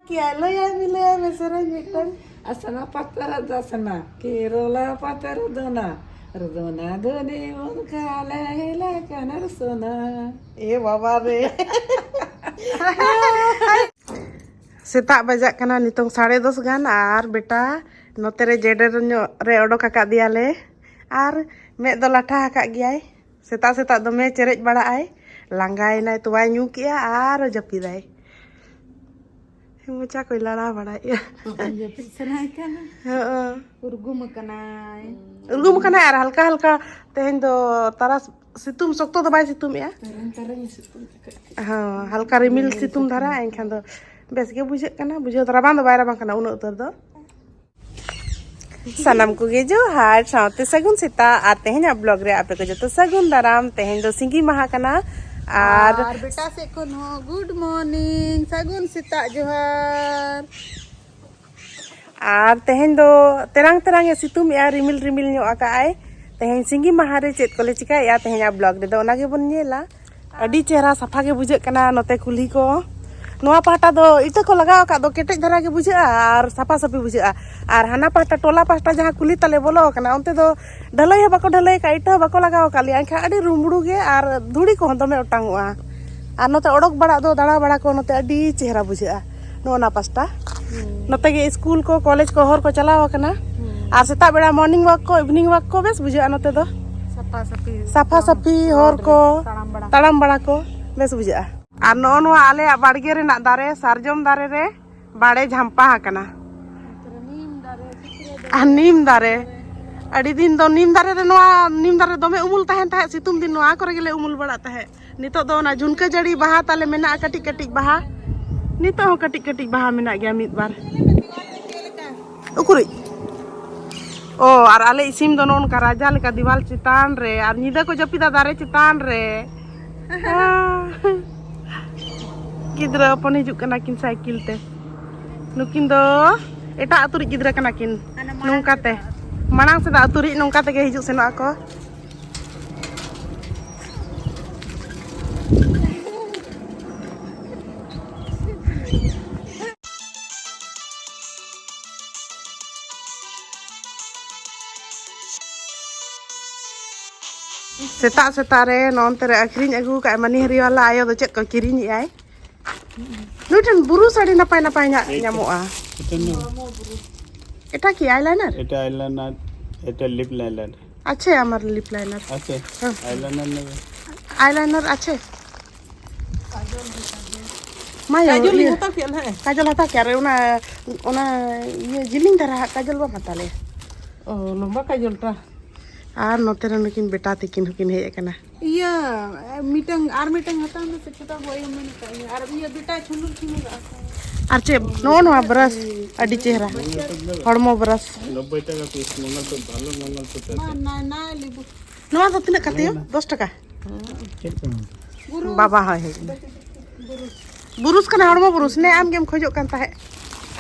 Kialaya milaya mesra mitang asana patara dasana kirola patara dona Rodona doni munkala hela kanar sona. Baba re. Setak bajak kana nitong 10:30 gan ar beta note re jeder re odok akak diale ar me do latha akak giyai. Setak dome cerej bada ai. Langgai nai tuai nyu kia ar japidai. Mucha koy lala bada ya. Japid sanai kana. Heeh. Urgum kanai. Urgum kana ar halka tehen do taras situm sokto do bai situm ya. Tarang situ. Halka rimil situm dhara enkhan do bes ge bujhe kana bujhe do rabang do bai rabang kana uno utar do sanam ko ge johar saute sagun sita आते हैं blog रे आपे को जतो sagun daram tehen do singi maha kana আর বেটা সে কোন good morning সাগুন সিতা জোহার আর tehen do terang e situm ya rimil nyo aka ai tehen singi maha re chet ko le chika ya tehen ya blog re do ona ge bon nyela adi chehra safa ge bujhe kana note kulhi ko noa pahta do ita ko lagaw ka do ketej dhara ge bujhe ar safa sapi bujhe ar hana pahta tola pahta jaha kuli tale bolo kana onte do dhalai ha bako dhalai ka ita bako lagaw ka li ankha adi rumbudu ge ar dhudi ko dome otangoa ar note odok bada do dara bada ko note adi chehra bujhe no na pasta note ge school ko college ko hor ko chalaw kana ar seta beda morning walk ko evening walk ko bes bujhe note do safa sapi hor ko taram bada ko bes bujhe আর নোয়া আলে বাড়গে রে না দারে সারজম দারে রে বাড়ে ঝাম্পা হাকানা আর নিম দারে আড়ি দিন দো নিম দারে রে নোয়া নিম দারে দমে উমুল তাহেন তাহে সিতুম दिन নোয়া করে গেলে উমুল বড়া তাহে নিতো দো না ঝুনকা জড়ি বাহা তালে মেনা কাটিক কাটিক বাহা নিতো হো কাটিক বাহা মেনা গया मिद बार उकुरी ओ আর আলে ইসিম দো নন কা রাজা লেকা দিওয়াল চিতান রে আর নিদা को जपिदा दारे चितान रे गिद्रा अपन हिजुक kana kin cycle te nukin do eta aturi gidra kana kin nungka te manang seda aturi nungka te ge hijuk seno ako seta re non tere akhriñ agu ka mani hari wala ayo do chet ko kiriñ ai Nutan buru sari napai nyamoa. Eta ki eyeliner? Eta eyeliner, eta lip liner. Ache amar lip liner. Ache. Eyeliner nebe. Eyeliner ache. Maya কাজল হতা কি না kajol hata kare ona ye jiling dara kajol ba matale. ও লম্বা কাজলটা Ar notere nukin beta tikin hukin hej kana. ইয়া মিটাং আর মিটাং হতা না সে ছোটা বই মনে কাই আর ইয়া দুটা ছুনুর ছুনুর আছে Ar che no brush adi chehra. Hormo brush. 90 টাকা পিস মঙ্গল তো ভালো মঙ্গল তো না না লিবু Noa do tinak kate yo 10 taka. Baba hoy hej. Burus kana hormo burus ne am gem khojok kan tahe.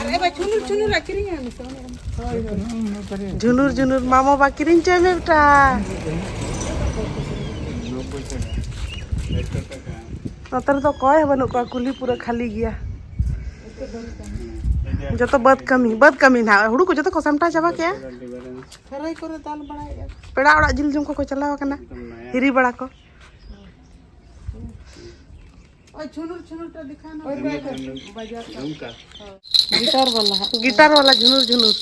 আরে ভাই ছুনুর ছুনুর রাখিরি আমি Junur mama bakirin che me beta. 90 টাকা Noter to koy banuk ko kuli pura khali gya. Joto bad kami na hudu ko joto ko samta chaba kya ফেরাই করে দাল বাড়াই peda orak jil jum ko chalaw kana hiri bada ko ওই ছুনুর ছুনুরটা দেখানো झुमका gitar wala junur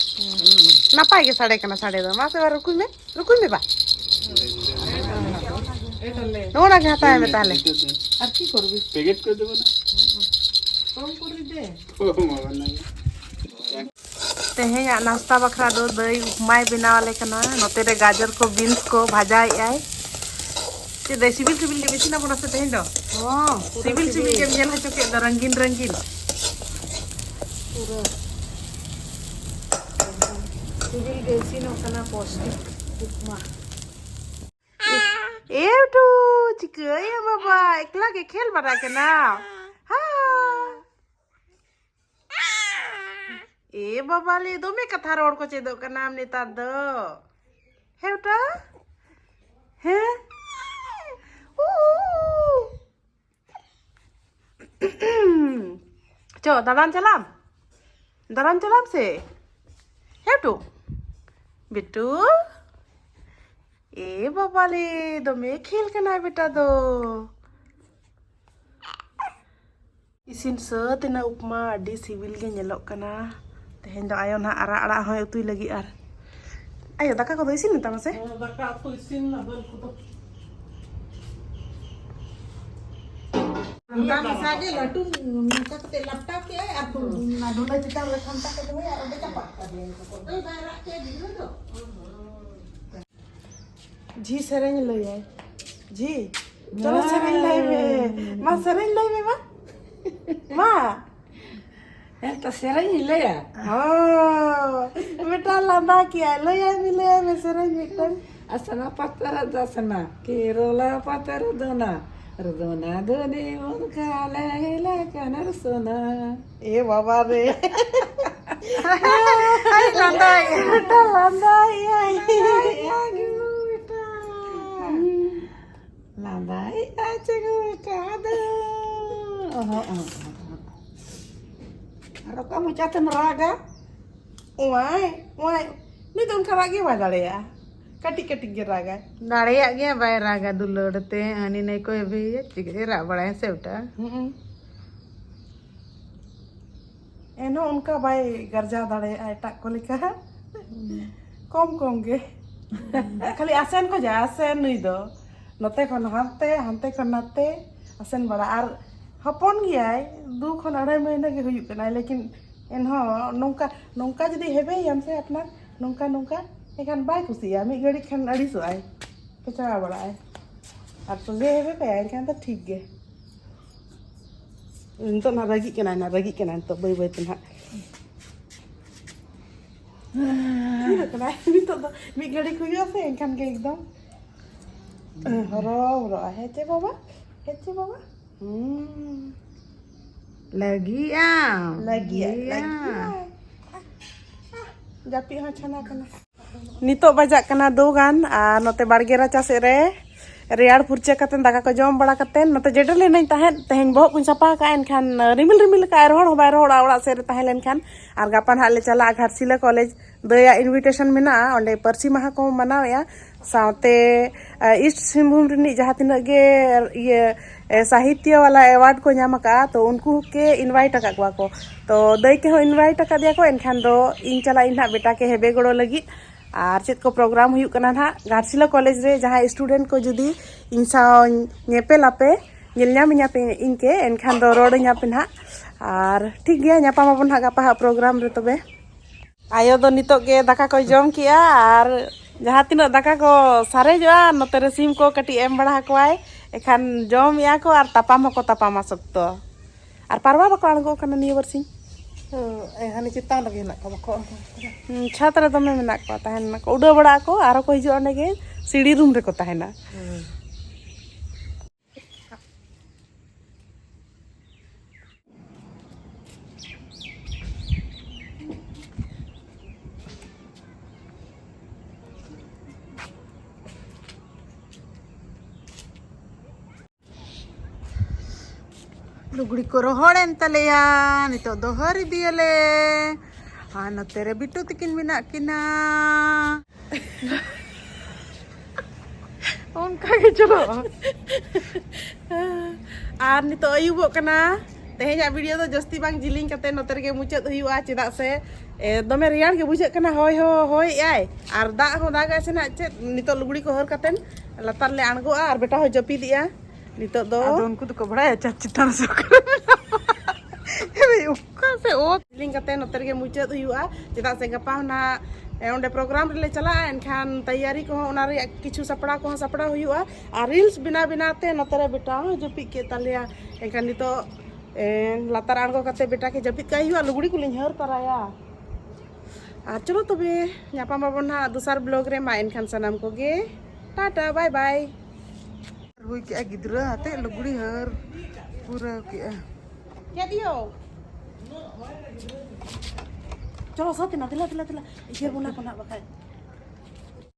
napai ge sade kana sade do mase bar rukui me ba nona ke hata me tale আর কি করবি packet कर देबो ना কম করে দে ओ मामा ना tehen ya nasta bakra do dai upmai binawale kana note re gajar ko beans ko bhajai ai che dai sibil le besi na bona se tehen do sibil gem jel ha choke do rangin পুরো civil গেছি না kana পৌষ্টিক উপমা Eutu chika ya baba ekla ke khel bada kana ha e baba le do me katha rod ko chedo kana amne ta do heuta he Cho dadan chalam Dalam jalan sih. Ya tuh. Betul. Bapa le, dome khel kana beta do. Isin tina upma adi sibil ge nyelok kana. Tehen do ayo na ara hoy utui lagi ar. Ayo daka ko do isin ta mase. Daka aku isin na bal ko to. Anta masage latu ka kate laptop ke aku na dona cita le khanta ke do ya ode capat ka de ko. Dai bayra ke dilu to. जी सेरेंज लई है जी चलो सेरेंज लई में मां सेरेंज लई में मां तो सेरेंज ले या oh बेटा लंबा किया लई है मिले में सेरेंज mitten asana patara dasana kirola patara dona Rodona doni munkala hela kana sona ए बाबा रे आई लंदा बेटा लंदा आई Landai aja gue kada. Kalau kamu catat meraga, वाई नी तुम खरागे वाले या कटी कटी गिरागा दाड़िया गया बाय रागा दुलड़ते हनी नहीं कोई भी चिकरे राबड़ा से उठा एनो उनका भाई गर्जा दाड़े एटा को लिखा कम कम गे खाली आसेन को जा आसेन नुई दो नते खन हांते हांते खन नाते आसेन बड़ा आर हपन गियाय 2 खन 2.5 महीना गे हुयुक कनाय लेकिन एनहो नोंका नोंका जदी हेबे याम से अपना नोंका नोंका एखान बाय खुशिया मी गड़ी खान अड़ी सोआय पेचा बड़ा है आर तो गे हेबे पे एखान तो ठीक गे तो ना रगी कना तो बाय बाय तना कना तो मी गड़ी खुयो से एखान के एकदम हरो हेचे बाबा lagi जापी हाँ छना कना नितो बजाक कना 2 गान आ नते बाड़गे राचा से रे रेयाड़ फुरचे कते दाका को जम बड़ा कते नते जेडर ले नहीं ताहे तेहन बहुत कुछ सपा का एनखान रिमिल रिमिल का रोड होबाय रोड ओड़ा से रे ताहे लेनखान आर गापान हाले चला घाटसिला कॉलेज दया इनविटेशन मेना ओंडे परसी माहा को मनावया सावते ईस्ट सिंहभूम रिनी जहां तिना गे ये साहित्य वाला अवार्ड को नाम का तो उनको के इनवाइट का को तो दई के हो इनवाइट का दिया को एनखान दो इन चला इन बेटा के हेबे गड़ो लगी आर चेत को प्रोग्राम हुयु कना ना घाटसिला कॉलेज रे जहां स्टूडेंट को जुदी इंसा नेपेलापे नेलनामिया पे इनके एनखान दो रोडया पे ना आर ठीक गया न्यापा माबन हा गापा प्रोग्राम रे तबे आयो दो नितो के दाका को जम किया आर जहाँ तीना दाका को सारेजोआ नते रे सिम को कटी एम बड़ा कोआय एखान जम या को आर तापाम को तापामा सकतो आर पारवा बको आंगो कना निय बरसिं हानि चितान लगे ना को छात्र दमे मेना को ताहेना को उडो बड़ा को आरो को हिजो ओंडे गे सीढ़ी रूम रे को ताहेना लुगड़ी को रोहड़ेन तलेया नितो दो हर दियले हाँ न तेरे बिट्टू तिकिन बिना किना उनका के चलो आर नितो अयुबो कना तेहेजा वीडियो तो जस्ती बांग जिलिंग कते नोतर के मुचत हुआ चेदा से दमे रियाण के बुझे कना होय आय आर दा हो दागा से ना चे नितो लुगड़ी को हर कतेन लतार ले आणगो आर बेटा हो जपी दिया नितो दो उनको तो कबड़ा है चितान से उका से ओ जिलिंग कते नोतर के मुचत हुआ चेदा से गपा ना ओंडे प्रोग्राम रे चला एनखान तैयारी को ओना रे किछु सपड़ा को सपड़ा हुआ आ रील्स बिना बिनाते नोतरे बेटा जपी के तलिया एनखान नितो लातार आणगो कते बेटा के जपित का हुआ लुगड़ी को लिंहर कराया आ चलो तबे न्यापा माबन हा दूसर ब्लॉग रे मा एनखान सनाम को गे टाटा बाय बाय हुई के गिदरा हाते लुगड़ी हर पूरा के क्या दियो चलो साथ ना दिला इधर बोला कोना बका